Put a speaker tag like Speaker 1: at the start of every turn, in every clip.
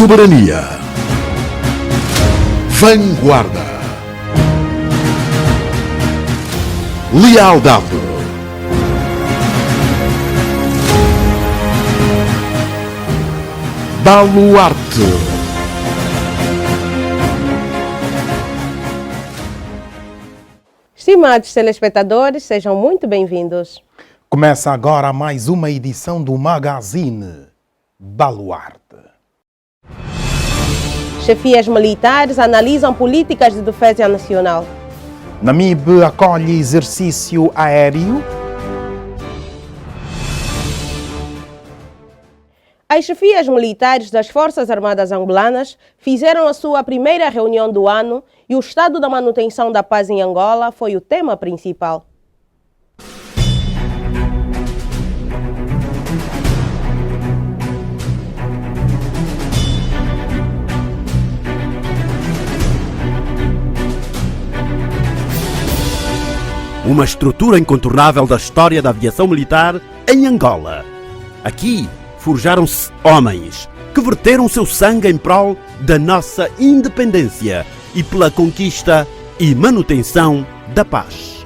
Speaker 1: Soberania. Vanguarda. Lealdade. Baluarte.
Speaker 2: Estimados telespectadores, sejam muito bem-vindos.
Speaker 3: Começa agora mais uma edição do Magazine Baluarte.
Speaker 2: Chefias militares analisam políticas de defesa nacional.
Speaker 3: Namibe acolhe exercício aéreo.
Speaker 2: As chefias militares das Forças Armadas Angolanas fizeram a sua primeira reunião do ano e o estado da manutenção da paz em Angola foi o tema principal.
Speaker 4: Uma estrutura incontornável da história da aviação militar em Angola. Aqui forjaram-se homens que verteram seu sangue em prol da nossa independência e pela conquista e manutenção da paz.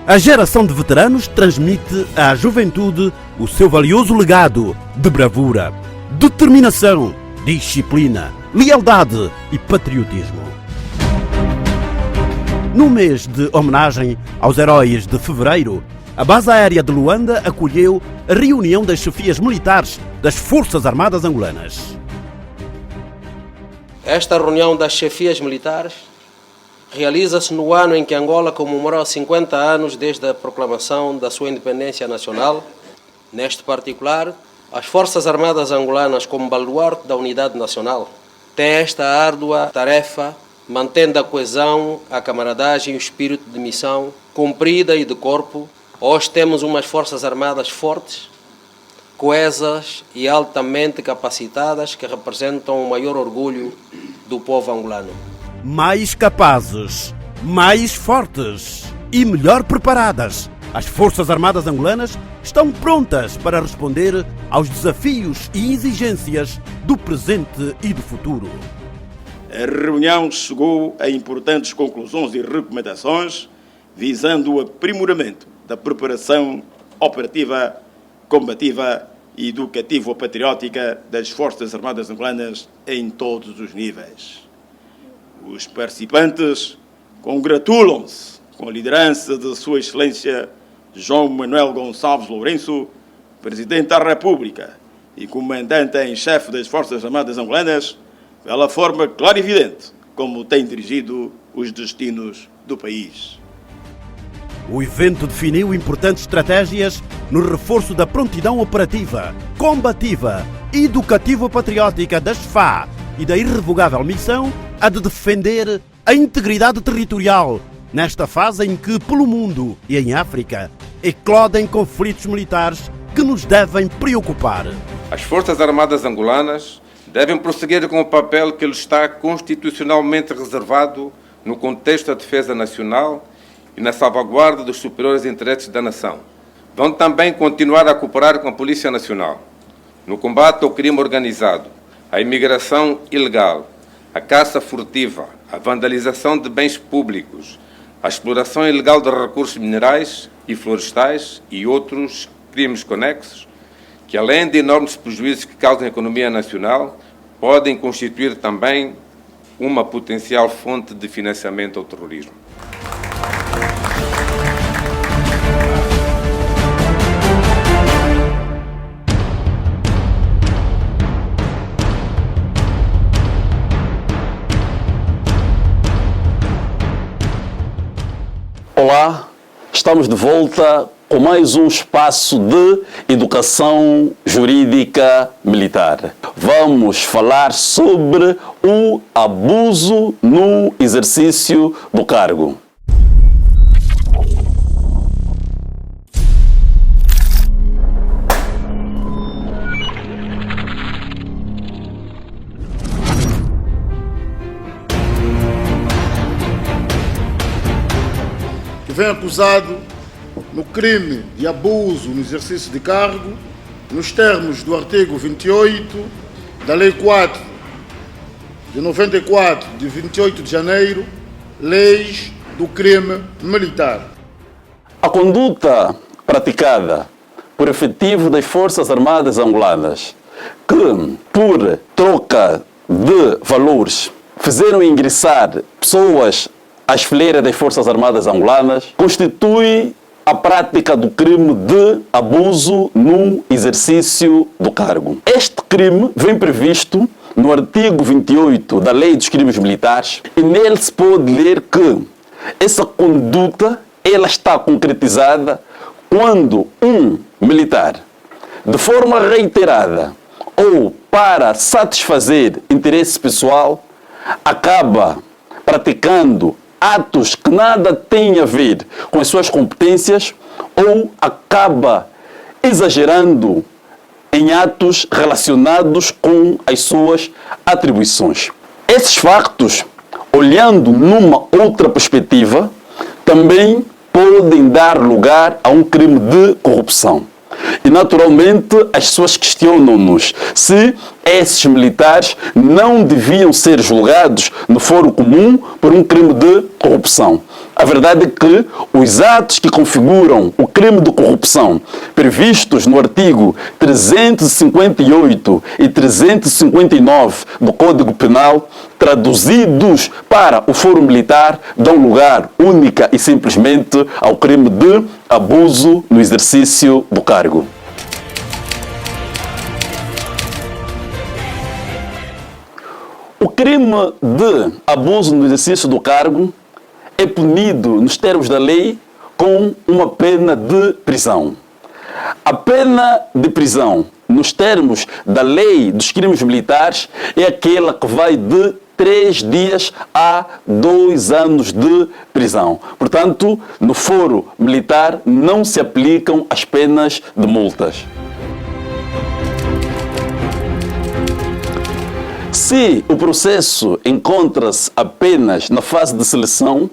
Speaker 4: A geração de veteranos transmite à juventude o seu valioso legado de bravura, determinação, disciplina, lealdade e patriotismo. No mês de homenagem aos heróis de fevereiro, a Base Aérea de Luanda acolheu a reunião das chefias militares das Forças Armadas Angolanas.
Speaker 5: Esta reunião das chefias militares realiza-se no ano em que Angola comemorou 50 anos desde a proclamação da sua independência nacional. Neste particular, as Forças Armadas Angolanas, como baluarte da unidade nacional, têm esta árdua tarefa, mantendo a coesão, a camaradagem e o espírito de missão cumprida e de corpo. Hoje temos umas Forças Armadas fortes, coesas e altamente capacitadas que representam o maior orgulho do povo angolano.
Speaker 4: Mais capazes, mais fortes e melhor preparadas, as Forças Armadas Angolanas estão prontas para responder aos desafios e exigências do presente e do futuro.
Speaker 6: A reunião chegou a importantes conclusões e recomendações visando o aprimoramento da preparação operativa, combativa e educativo-patriótica das Forças Armadas Angolanas em todos os níveis. Os participantes congratulam-se com a liderança de Sua Excelência João Manuel Gonçalves Lourenço, Presidente da República e Comandante em Chefe das Forças Armadas Angolanas, pela forma clara e evidente como tem dirigido os destinos do país.
Speaker 4: O evento definiu importantes estratégias no reforço da prontidão operativa, combativa e educativo-patriótica das FA e da irrevogável missão a de defender a integridade territorial nesta fase em que, pelo mundo e em África, eclodem conflitos militares que nos devem preocupar.
Speaker 7: As Forças Armadas Angolanas devem prosseguir com o papel que lhes está constitucionalmente reservado no contexto da defesa nacional e na salvaguarda dos superiores interesses da nação. Vão também continuar a cooperar com a Polícia Nacional no combate ao crime organizado, à imigração ilegal, à caça furtiva, à vandalização de bens públicos, à exploração ilegal de recursos minerais e florestais e outros crimes conexos, que além de enormes prejuízos que causam à economia nacional, podem constituir também uma potencial fonte de financiamento ao terrorismo.
Speaker 8: Olá, estamos de volta com mais um espaço de educação jurídica militar. Vamos falar sobre o abuso no exercício do cargo.
Speaker 9: Que vem acusado no crime de abuso no exercício de cargo, nos termos do artigo 28 da Lei 4 de 94, de 28 de janeiro, leis do crime militar.
Speaker 8: A conduta praticada por efetivo das Forças Armadas angolanas, que, por troca de valores, fizeram ingressar pessoas às fileiras das Forças Armadas angolanas, constitui a prática do crime de abuso no exercício do cargo. Este crime vem previsto no artigo 28 da Lei dos Crimes Militares e nele se pode ler que essa conduta ela está concretizada quando um militar, de forma reiterada ou para satisfazer interesse pessoal, acaba praticando atos que nada têm a ver com as suas competências ou acaba exagerando em atos relacionados com as suas atribuições. Esses factos, olhando numa outra perspectiva, também podem dar lugar a um crime de corrupção. E, naturalmente, as pessoas questionam-nos se esses militares não deviam ser julgados no fórum comum por um crime de corrupção. A verdade é que os atos que configuram o crime de corrupção previstos no artigo 358 e 359 do Código Penal, traduzidos para o fórum militar, dão lugar única e simplesmente ao crime de abuso no exercício do cargo. O crime de abuso no exercício do cargo é punido nos termos da lei com uma pena de prisão. A pena de prisão, nos termos da Lei dos Crimes Militares, é aquela que vai de 3 dias a 2 anos de prisão. Portanto, no foro militar não se aplicam as penas de multas. Se o processo encontra-se apenas na fase de seleção,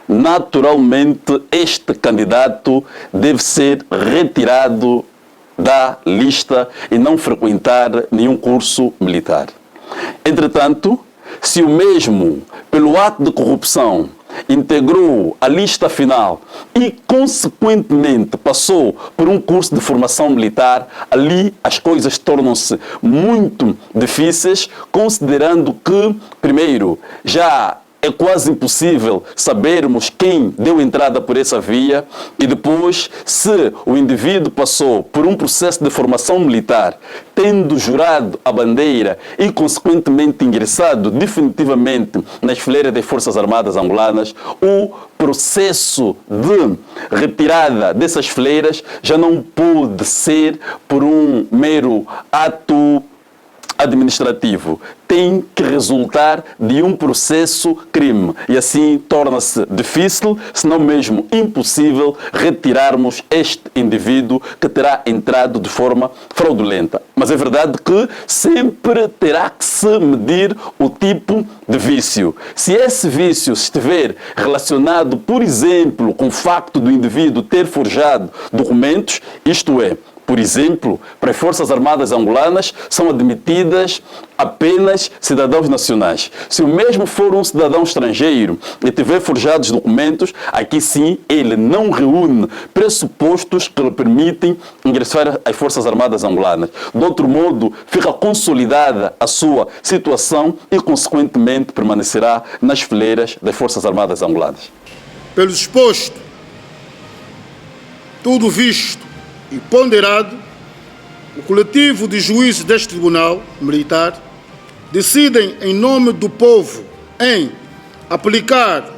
Speaker 8: naturalmente este candidato deve ser retirado da lista e não frequentar nenhum curso militar. Entretanto, se o mesmo, pelo ato de corrupção, integrou a lista final e, consequentemente, passou por um curso de formação militar, ali as coisas tornam-se muito difíceis, considerando que, primeiro, já é quase impossível sabermos quem deu entrada por essa via e depois, se o indivíduo passou por um processo de formação militar, tendo jurado a bandeira e, consequentemente, ingressado definitivamente nas fileiras das Forças Armadas angolanas, o processo de retirada dessas fileiras já não pode ser por um mero ato administrativo, tem que resultar de um processo crime e assim torna-se difícil, se não mesmo impossível, retirarmos este indivíduo que terá entrado de forma fraudulenta. Mas é verdade que sempre terá que se medir o tipo de vício. Se esse vício estiver relacionado, por exemplo, com o facto do indivíduo ter forjado documentos, isto é, por exemplo, para as Forças Armadas angolanas são admitidas apenas cidadãos nacionais. Se o mesmo for um cidadão estrangeiro e tiver forjados documentos, aqui sim ele não reúne pressupostos que lhe permitem ingressar às Forças Armadas angolanas. De outro modo, fica consolidada a sua situação e, consequentemente, permanecerá nas fileiras das Forças Armadas angolanas.
Speaker 9: Pelo exposto, tudo visto e ponderado, o coletivo de juízes deste Tribunal Militar decidem, em nome do povo, em aplicar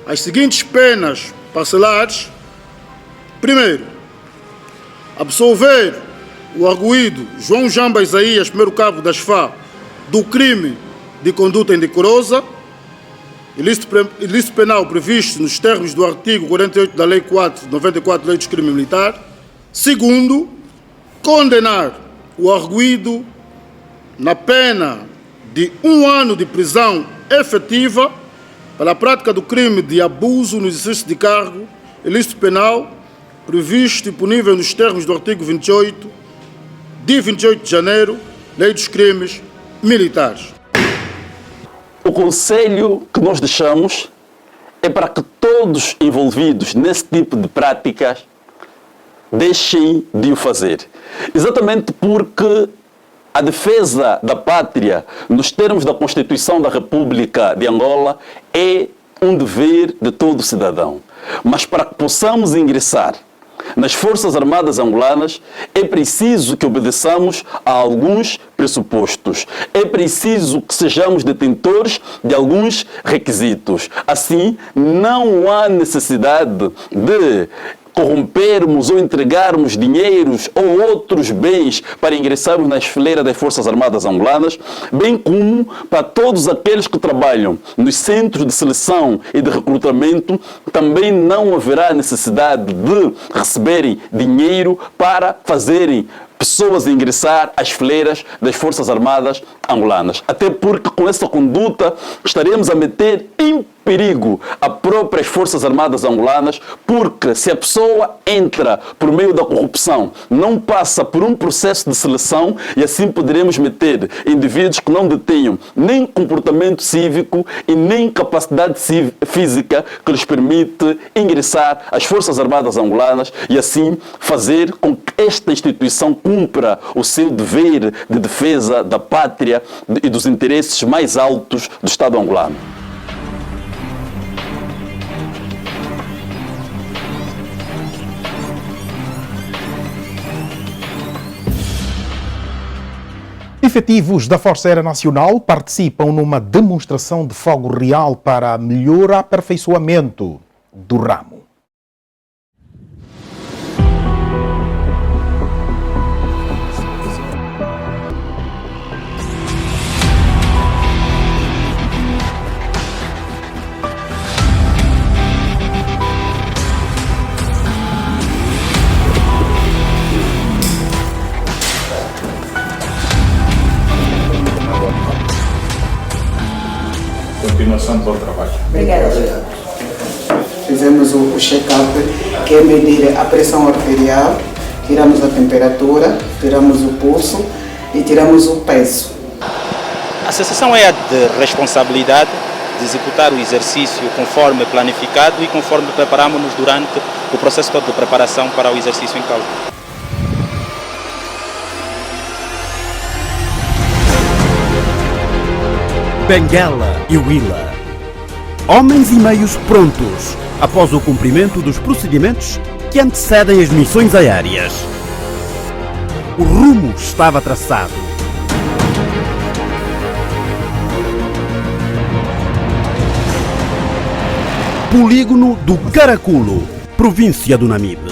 Speaker 9: as seguintes penas parcelares. Primeiro, absolver o arguido João Jamba Isaías, primeiro cabo das FA, do crime de conduta indecorosa, ilícito penal previsto nos termos do artigo 48 da Lei 4 de 94, Lei dos Crimes Militares. Segundo, condenar o arguido na pena de 1 ano de prisão efetiva pela prática do crime de abuso no exercício de cargo, ilícito penal, previsto e punível nos termos do artigo 28, de 28 de janeiro, Lei dos Crimes Militares.
Speaker 8: O conselho que nós deixamos é para que todos envolvidos nesse tipo de práticas deixem de o fazer. Exatamente porque a defesa da pátria, nos termos da Constituição da República de Angola, é um dever de todo cidadão. Mas para que possamos ingressar nas Forças Armadas Angolanas, é preciso que obedeçamos a alguns pressupostos. É preciso que sejamos detentores de alguns requisitos. Assim, não há necessidade de corrompermos ou entregarmos dinheiros ou outros bens para ingressarmos nas fileiras das Forças Armadas Angolanas, bem como para todos aqueles que trabalham nos centros de seleção e de recrutamento, também não haverá necessidade de receberem dinheiro para fazerem pessoas ingressar às fileiras das Forças Armadas Angolanas. Até porque com essa conduta estaremos a meter em perigo as próprias Forças Armadas Angolanas, porque se a pessoa entra por meio da corrupção, não passa por um processo de seleção, e assim poderemos meter indivíduos que não detenham nem comportamento cívico e nem capacidade física que lhes permite ingressar às Forças Armadas Angolanas e assim fazer com que esta instituição cumpra o seu dever de defesa da pátria e dos interesses mais altos do Estado angolano.
Speaker 3: Efetivos da Força Aérea Nacional participam numa demonstração de fogo real para melhor aperfeiçoamento do ramo.
Speaker 9: Continuação do bom trabalho.
Speaker 10: Obrigada. Fizemos o check-up, que é medir a pressão arterial, tiramos a temperatura, tiramos o pulso e tiramos o peso.
Speaker 11: A sensação é a de responsabilidade de executar o exercício conforme planificado e conforme preparamos-nos durante o processo todo de preparação para o exercício em causa.
Speaker 4: Benguela e Huila. Homens e meios prontos após o cumprimento dos procedimentos que antecedem as missões aéreas. O rumo estava traçado. Polígono do Caraculo, província do Namibe.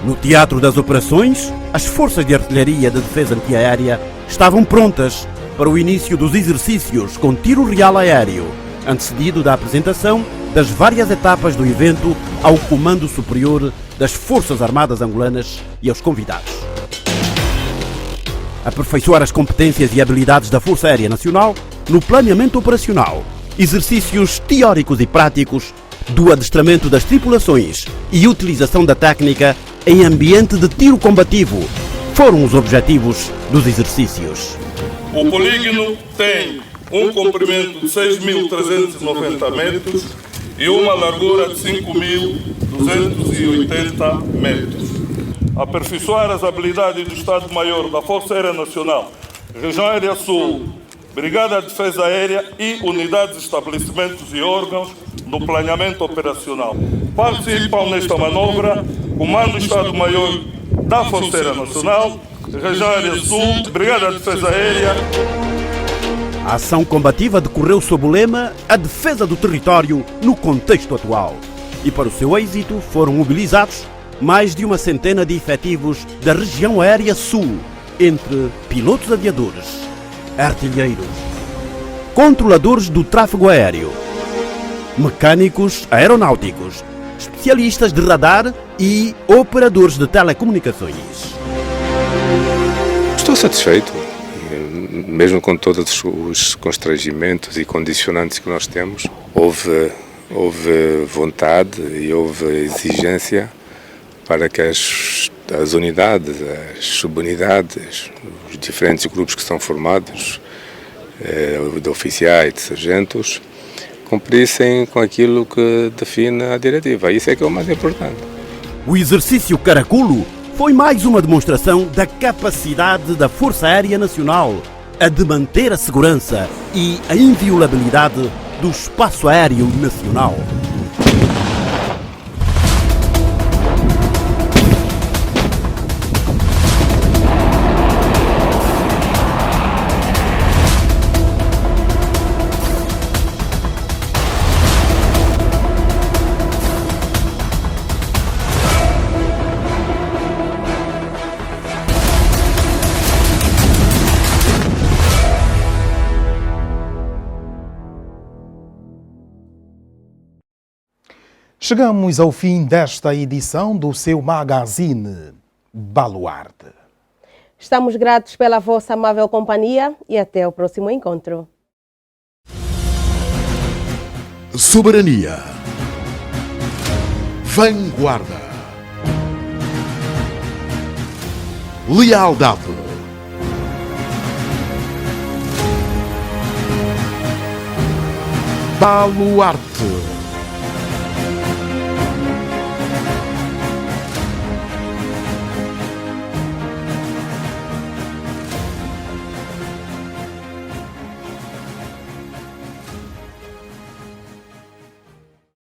Speaker 4: No teatro das operações, as forças de artilharia de defesa antiaérea estavam prontas para o início dos exercícios com tiro real aéreo, antecedido da apresentação das várias etapas do evento ao Comando Superior das Forças Armadas Angolanas e aos convidados. Aperfeiçoar as competências e habilidades da Força Aérea Nacional no planeamento operacional, exercícios teóricos e práticos do adestramento das tripulações e utilização da técnica em ambiente de tiro combativo foram os objetivos dos exercícios.
Speaker 9: O polígono tem um comprimento de 6.390 metros e uma largura de 5.280 metros. Aperfeiçoar as habilidades do Estado-Maior da Força Aérea Nacional, Região Aérea Sul, Brigada de Defesa Aérea e unidades, estabelecimentos e órgãos no planeamento operacional. Participam nesta manobra Comando Estado-Maior da Força Aérea Nacional, Região Aérea Sul, Brigada de Defesa Aérea.
Speaker 4: A ação combativa decorreu sob o lema A Defesa do Território no contexto atual. E para o seu êxito foram mobilizados mais de 100 de efetivos da Região Aérea Sul, entre pilotos aviadores, artilheiros, controladores do tráfego aéreo, mecânicos aeronáuticos, especialistas de radar e operadores de telecomunicações.
Speaker 12: Estou satisfeito, mesmo com todos os constrangimentos e condicionantes que nós temos. Houve vontade e houve exigência para que as unidades, as subunidades, os diferentes grupos que são formados de oficiais, de sargentos, cumprissem com aquilo que define a diretiva. Isso é que é o mais importante.
Speaker 4: O exercício Caraculo foi mais uma demonstração da capacidade da Força Aérea Nacional a de manter a segurança e a inviolabilidade do espaço aéreo nacional.
Speaker 3: Chegamos ao fim desta edição do seu magazine Baluarte.
Speaker 2: Estamos gratos pela vossa amável companhia e até o próximo encontro.
Speaker 1: Soberania. Vanguarda. Lealdade. Baluarte.